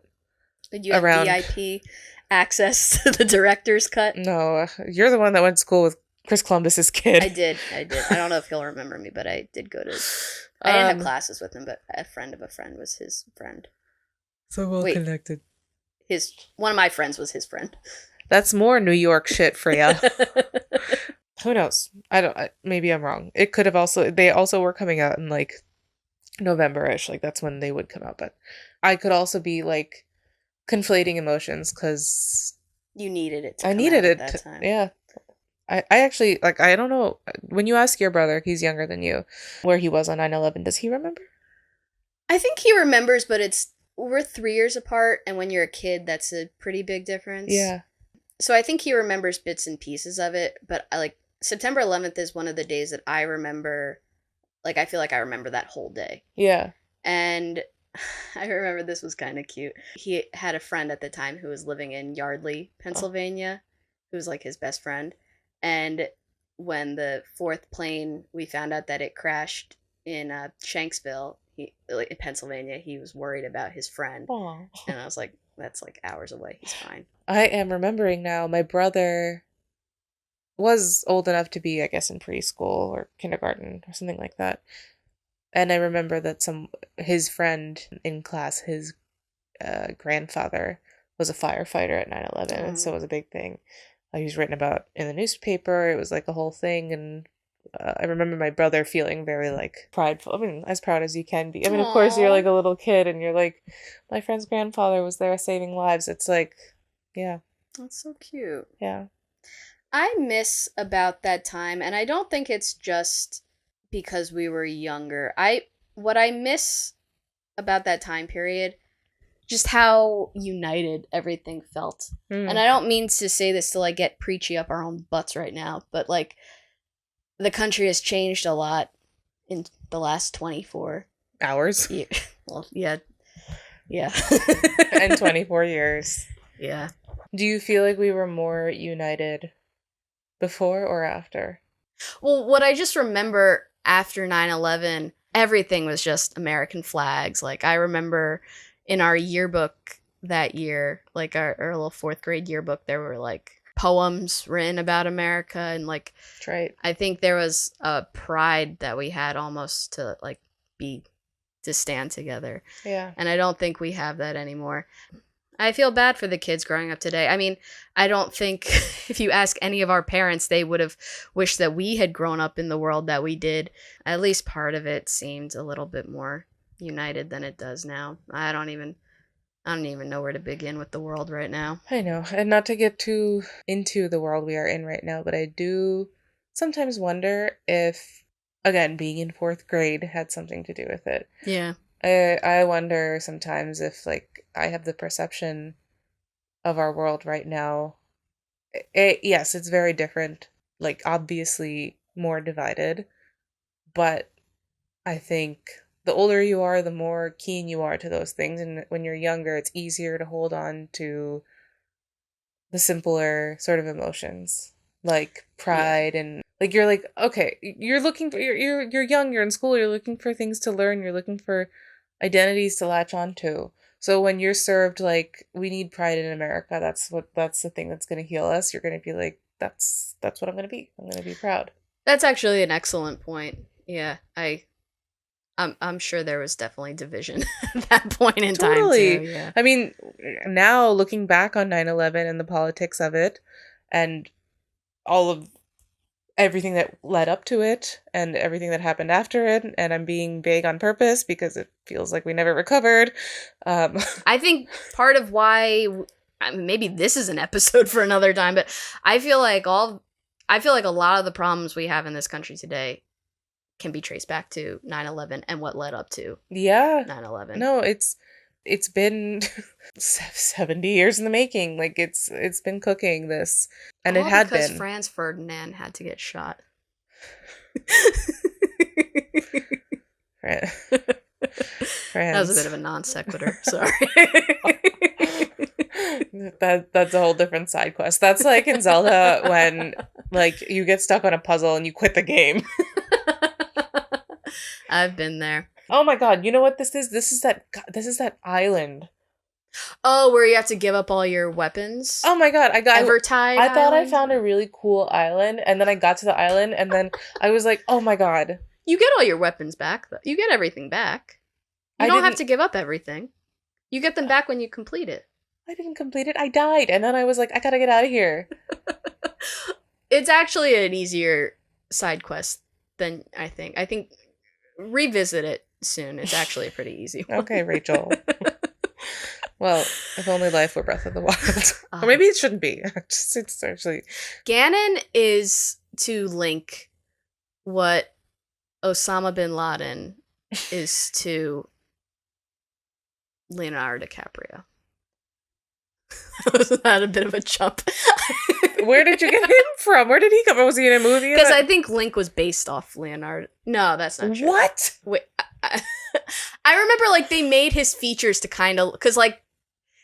Speaker 1: You had
Speaker 2: around
Speaker 1: VIP access to the director's cut.
Speaker 2: No, you're the one that went to school with Chris Columbus's kid.
Speaker 1: I did. I don't know if he'll remember me, but I did go to. I didn't have classes with him, but a friend of a friend was his friend.
Speaker 2: So well connected.
Speaker 1: One of my friends was his friend.
Speaker 2: That's more New York shit for you. Who knows? Maybe I'm wrong. It could have they also were coming out in like November-ish. Like that's when they would come out. But I could also be like conflating emotions because
Speaker 1: you needed it.
Speaker 2: I needed it at that time. Yeah. I actually, like, I don't know. When you ask your brother, he's younger than you, where he was on 9/11, does he remember?
Speaker 1: I think he remembers, but we're 3 years apart, and when you're a kid, that's a pretty big difference.
Speaker 2: Yeah.
Speaker 1: So I think he remembers bits and pieces of it, but September 11th is one of the days that I remember, like, I feel like I remember that whole day.
Speaker 2: Yeah.
Speaker 1: And I remember this was kind of cute. He had a friend at the time who was living in Yardley, Pennsylvania, who was like his best friend. And when the fourth plane, we found out that it crashed in Shanksville, in Pennsylvania, he was worried about his friend.
Speaker 2: Aww.
Speaker 1: And I was like, that's like hours away. He's fine.
Speaker 2: I am remembering now. My brother was old enough to be, I guess, in preschool or kindergarten or something like that. And I remember that his friend in class, his grandfather was a firefighter at 9/11, and so it was a big thing. He was written about in the newspaper. It was like a whole thing, and I remember my brother feeling very like prideful. I mean, as proud as you can be. I mean, of course, you're like a little kid, and you're like, my friend's grandfather was there saving lives. It's like, yeah,
Speaker 1: that's so cute.
Speaker 2: Yeah,
Speaker 1: I miss about that time, and I don't think it's just because we were younger. What I miss about that time period, just how united everything felt. And I don't mean to say this to like get preachy up our own butts right now, but like the country has changed a lot in the last 24
Speaker 2: hours.
Speaker 1: Yeah. Well, yeah.
Speaker 2: And 24 years.
Speaker 1: Yeah.
Speaker 2: Do you feel like we were more united before or after?
Speaker 1: Well, what I just remember after 9/11, everything was just American flags. Like I remember in our yearbook that year, like our little fourth grade yearbook, there were like poems written about America, and like,
Speaker 2: that's right.
Speaker 1: I think there was a pride that we had almost to stand together.
Speaker 2: Yeah.
Speaker 1: And I don't think we have that anymore. I feel bad for the kids growing up today. I mean, I don't think if you ask any of our parents, they would have wished that we had grown up in the world that we did. At least part of it seemed a little bit more united than it does now. I don't even know where to begin with the world right now.
Speaker 2: I know, and not to get too into the world we are in right now, but I do sometimes wonder if, again, being in 4th grade had something to do with it.
Speaker 1: Yeah.
Speaker 2: I wonder sometimes if, like, I have the perception of our world right now. Yes, it's very different, like, obviously more divided, but I think the older you are, the more keen you are to those things, and when you're younger, it's easier to hold on to the simpler sort of emotions, like pride and like you're like, okay, you're looking for you're young, you're in school, you're looking for things to learn, you're looking for identities to latch onto. So when you're served like we need pride in America, that's the thing that's going to heal us. You're going to be like, that's what I'm going to be. I'm going to be proud.
Speaker 1: That's actually an excellent point. Yeah, I'm sure there was definitely division at that point in time too. Yeah.
Speaker 2: I mean, now looking back on 9/11 and the politics of it and all of everything that led up to it and everything that happened after it, and I'm being vague on purpose because it feels like we never recovered.
Speaker 1: I think part of why, I mean, maybe this is an episode for another time, but I feel like a lot of the problems we have in this country today can be traced back to 9/11 and what led up to 9/11.
Speaker 2: No, it's been 70 years in the making. Like it's been cooking this, and
Speaker 1: all
Speaker 2: it had
Speaker 1: because
Speaker 2: been.
Speaker 1: Franz Ferdinand had to get shot.
Speaker 2: Franz.
Speaker 1: That was a bit of a non sequitur. Sorry.
Speaker 2: That's a whole different side quest. That's like in Zelda when like you get stuck on a puzzle and you quit the game.
Speaker 1: I've been there.
Speaker 2: Oh my god, you know what this is? This is that island.
Speaker 1: Oh, where you have to give up all your weapons?
Speaker 2: Oh my god, I thought I found a really cool island, and then I got to the island, and then I was like, oh my god.
Speaker 1: You get all your weapons back, though. You get everything back. You don't have to give up everything. You get them back when you complete it.
Speaker 2: I didn't complete it. I died, and then I was like, I gotta get out of here.
Speaker 1: It's actually an easier side quest than I think. I think revisit it soon. It's actually a pretty easy one.
Speaker 2: Okay, Rachel. Well, if only life were Breath of the Wild. Or maybe it shouldn't be. It's actually...
Speaker 1: Ganon is to Link what Osama bin Laden is to Leonardo DiCaprio. Was that a bit of a jump?
Speaker 2: Where did you get him from? Where did he come from? Was he in a movie?
Speaker 1: Because I think Link was based off Leonardo. No, that's not true.
Speaker 2: What?
Speaker 1: Wait, I remember like they made his features to kind of because like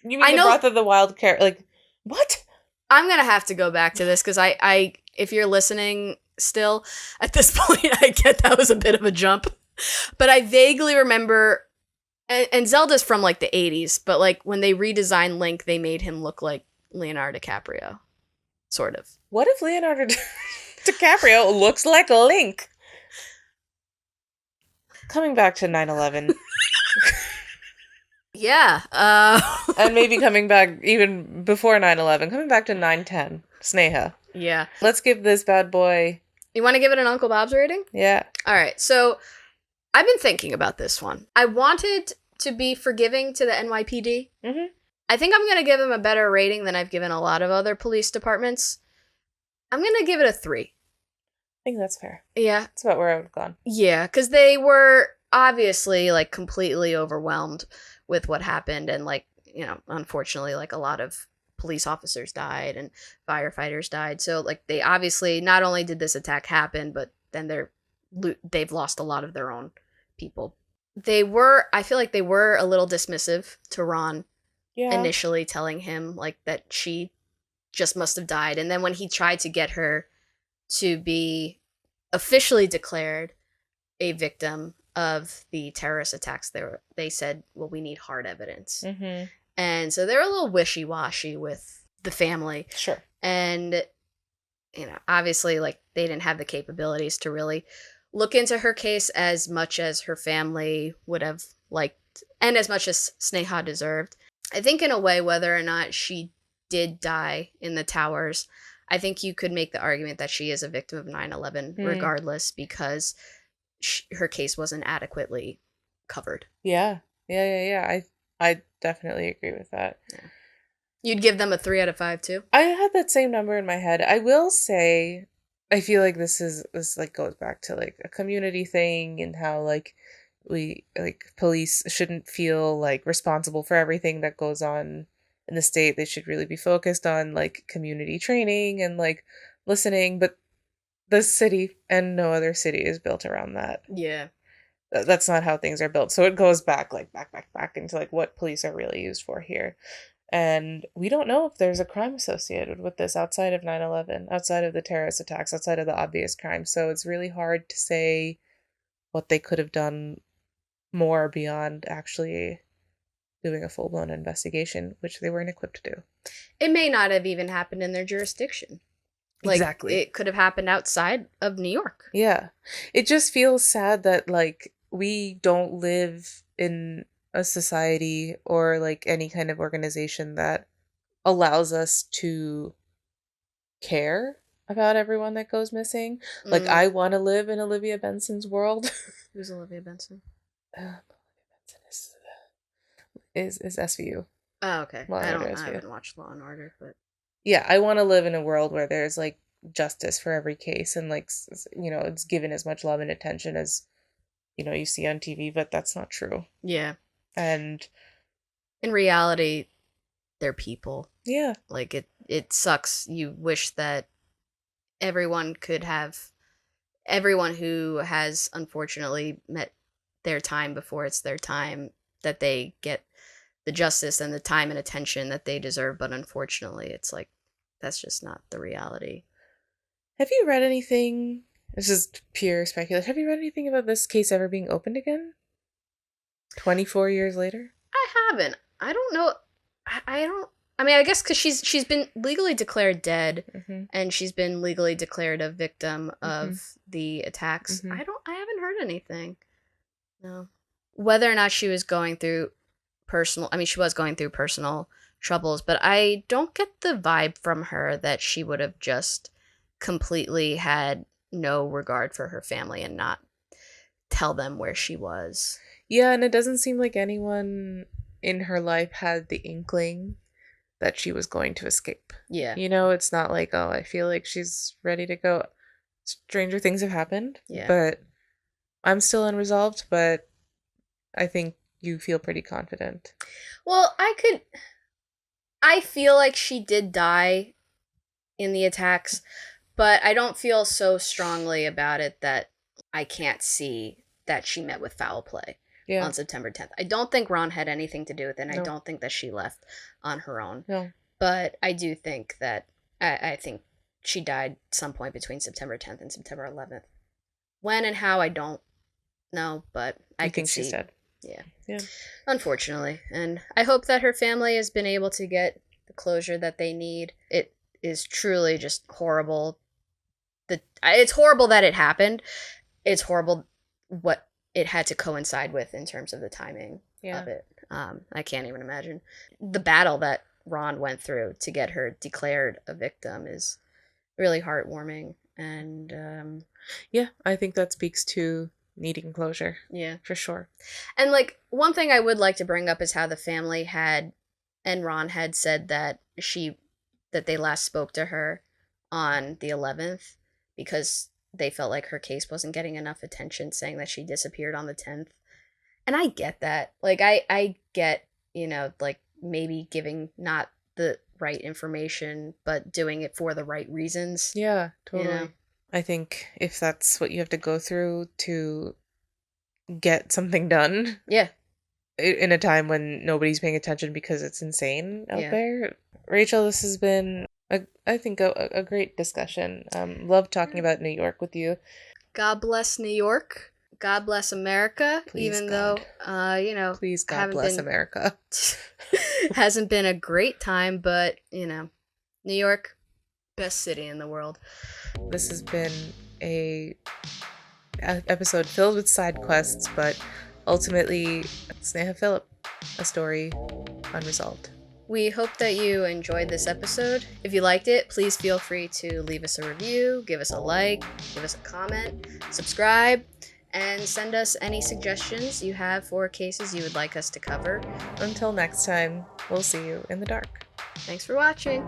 Speaker 2: you mean the Breath of the Wild character? Like what?
Speaker 1: I'm gonna have to go back to this because I if you're listening still at this point, I get that was a bit of a jump, but I vaguely remember. And Zelda's from like the 80s, but like when they redesigned Link, they made him look like Leonardo DiCaprio. Sort of.
Speaker 2: What if Leonardo DiCaprio looks like Link? Coming back to 9/11.
Speaker 1: Yeah.
Speaker 2: And maybe coming back even before 9/11. Coming back to 9/10. Sneha.
Speaker 1: Yeah.
Speaker 2: Let's give this bad boy...
Speaker 1: You want to give it an Uncle Bob's rating?
Speaker 2: Yeah.
Speaker 1: All right. So I've been thinking about this one. I wanted to be forgiving to the NYPD.
Speaker 2: Mm-hmm.
Speaker 1: I think I'm going to give them a better rating than I've given a lot of other police departments. I'm going to give it a 3.
Speaker 2: I think that's fair.
Speaker 1: Yeah.
Speaker 2: That's about where I would have gone.
Speaker 1: Yeah, because they were obviously like completely overwhelmed with what happened. And like, you know, unfortunately, like a lot of police officers died and firefighters died. So like they obviously not only did this attack happen, but then they've lost a lot of their own people. I feel like they were a little dismissive to Ron initially, telling him like that she just must have died. And then when he tried to get her to be officially declared a victim of the terrorist attacks, they said, well, we need hard evidence.
Speaker 2: Mm-hmm.
Speaker 1: And so they're a little wishy-washy with the family.
Speaker 2: Sure.
Speaker 1: And, you know, obviously like they didn't have the capabilities to really look into her case as much as her family would have liked, and as much as Sneha deserved. I think in a way, whether or not she did die in the towers, I think you could make the argument that she is a victim of 9/11 regardless, because her case wasn't adequately covered.
Speaker 2: Yeah. I definitely agree with that.
Speaker 1: Yeah. You'd give them a 3 out of 5 too?
Speaker 2: I had that same number in my head. I will say, I feel like this like goes back to like a community thing, and how like we like police shouldn't feel like responsible for everything that goes on in the state. They should really be focused on like community training and like listening, but the city and no other city is built around that.
Speaker 1: Yeah.
Speaker 2: That's not how things are built. So it goes back like back into like what police are really used for here. And we don't know if there's a crime associated with this outside of 9/11, outside of the terrorist attacks, outside of the obvious crimes. So it's really hard to say what they could have done more beyond actually doing a full-blown investigation, which they weren't equipped to do.
Speaker 1: It may not have even happened in their jurisdiction. Like,
Speaker 2: exactly.
Speaker 1: It could have happened outside of New York.
Speaker 2: Yeah. It just feels sad that, like, we don't live in a society or, like, any kind of organization that allows us to care about everyone that goes missing. Like, I want to live in Olivia Benson's world.
Speaker 1: Who's Olivia Benson?
Speaker 2: Olivia Benson is SVU.
Speaker 1: Oh, okay.
Speaker 2: I
Speaker 1: haven't watched Law and Order, but
Speaker 2: yeah, I want to live in a world where there's like justice for every case, and like it's given as much love and attention as you see on TV, but that's not true.
Speaker 1: Yeah.
Speaker 2: And
Speaker 1: in reality, they're people.
Speaker 2: Yeah.
Speaker 1: Like it sucks. You wish that everyone who has unfortunately met their time before it's their time, that they get the justice and the time and attention that they deserve, but unfortunately it's like that's just not the reality.
Speaker 2: Have you read anything? This is pure speculation. Have you read anything about this case ever being opened again? 24 years later?
Speaker 1: I haven't. I don't know. I mean, I guess because she's been legally declared dead, and she's been legally declared a victim of the attacks. I haven't heard anything. No. Whether or not she was going through she was going through personal troubles, but I don't get the vibe from her that she would have just completely had no regard for her family and not tell them where she was.
Speaker 2: Yeah, and it doesn't seem like anyone in her life had the inkling that she was going to escape.
Speaker 1: Yeah.
Speaker 2: It's not like, oh, I feel like she's ready to go. Stranger things have happened.
Speaker 1: Yeah.
Speaker 2: But I'm still unresolved, but I think you feel pretty confident.
Speaker 1: Well, I feel like she did die in the attacks, but I don't feel so strongly about it that I can't see that she met with foul play on September 10th. I don't think Ron had anything to do with it, and I don't think that she left on her own.
Speaker 2: No.
Speaker 1: But I do think that I think she died some point between September 10th and September 11th. When and how, I don't know, but I think she's dead. Yeah. Unfortunately. And I hope that her family has been able to get the closure that they need. It is truly just horrible. It's horrible that it happened. It's horrible what it had to coincide with in terms of the timing of it. I can't even imagine. The battle that Ron went through to get her declared a victim is really heartwarming. And
Speaker 2: I think that speaks to needing closure.
Speaker 1: Yeah.
Speaker 2: For sure.
Speaker 1: And like one thing I would like to bring up is how the family and Ron had said that they last spoke to her on the 11th because they felt like her case wasn't getting enough attention, saying that she disappeared on the 10th. And I get that. Like I get, like maybe giving not the right information, but doing it for the right reasons.
Speaker 2: Yeah, totally. I think if that's what you have to go through to get something done.
Speaker 1: Yeah.
Speaker 2: In a time when nobody's paying attention because it's insane out there. Rachel, this has been, I think, a great discussion. Love talking about New York with you.
Speaker 1: God bless New York. God bless America.
Speaker 2: Please,
Speaker 1: even
Speaker 2: God.
Speaker 1: Though,
Speaker 2: please, God bless America.
Speaker 1: Hasn't been a great time, but, New York, best city in the world.
Speaker 2: This has been a episode filled with side quests, but ultimately, Sneha Philip, a story unresolved.
Speaker 1: We hope that you enjoyed this episode. If you liked it, please feel free to leave us a review, give us a like, give us a comment, subscribe, and send us any suggestions you have for cases you would like us to cover.
Speaker 2: Until next time, we'll see you in the dark.
Speaker 1: Thanks for watching.